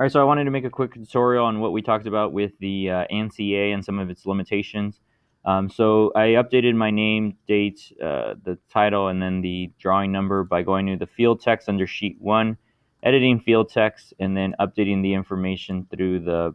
All right, so I wanted to make a quick tutorial on what we talked about with the ANSI and some of its limitations. So I updated my name, date, the title, and then the drawing number by going to the field text under sheet 1, editing field text, and then updating the information through the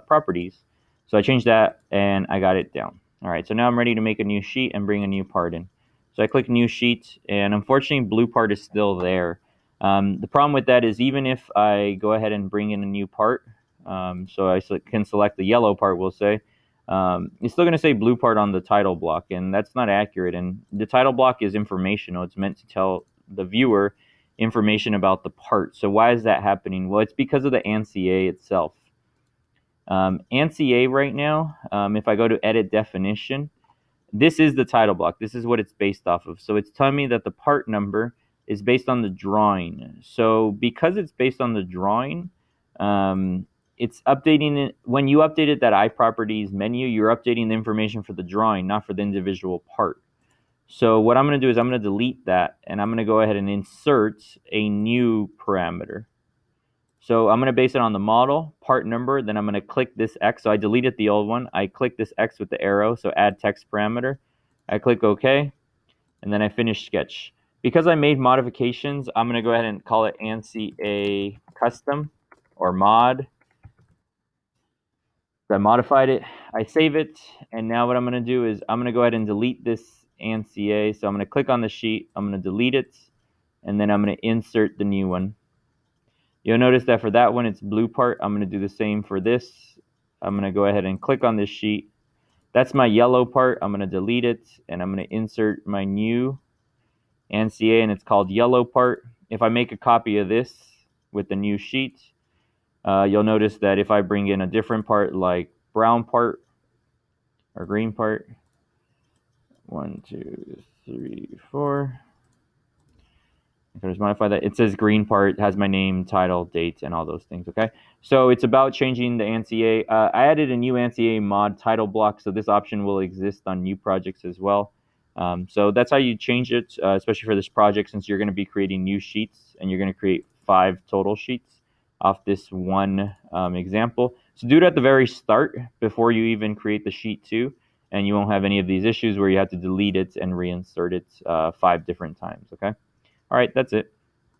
properties. So I changed that and I got it down. All right, so now I'm ready to make a new sheet and bring a new part in. So I click new sheet, and unfortunately blue part is still there. The problem with that is even if I go ahead and bring in a new part, so I can select the yellow part, we'll say, it's still going to say blue part on the title block, and that's not accurate. And the title block is informational. It's meant to tell the viewer information about the part. So why is that happening? Well, it's because of the ANSI itself. ANSI right now, if I go to edit definition, this is the title block. This is what it's based off of. So it's telling me that the part number is based on the drawing. So because it's based on the drawing, it's updating it. When you updated that iProperties menu, you're updating the information for the drawing, not for the individual part. So what I'm going to do is I'm going to delete that, and I'm going to go ahead and insert a new parameter. So I'm going to base it on the model, part number, then I'm going to click this X. So I deleted the old one. I click this X with the arrow, so add text parameter. I click OK, and then I finish sketch. Because I made modifications, I'm going to go ahead and call it ANSI a custom or mod. So I modified it, I save it, and now what I'm going to do is I'm going to go ahead and delete this ANSI. So I'm going to click on the sheet, I'm going to delete it, and then I'm going to insert the new one. You'll notice that for that one, it's blue part. I'm going to do the same for this. I'm going to go ahead and click on this sheet. That's my yellow part. I'm going to delete it, and I'm going to insert my new ANSI, and it's called yellow part. If I make a copy of this with the new sheet, you'll notice that if I bring in a different part like brown part or green part, 1, 2, 3, 4. If I just modify that, it says green part, has my name, title, date, and all those things, okay? So it's about changing the ANSI. I added a new ANSI mod title block, so this option will exist on new projects as well. So that's how you change it, especially for this project, since you're going to be creating new sheets, and you're going to create 5 total sheets off this one example. So do it at the very start before you even create the sheet 2, and you won't have any of these issues where you have to delete it and reinsert it 5 different times, okay? All right, that's it.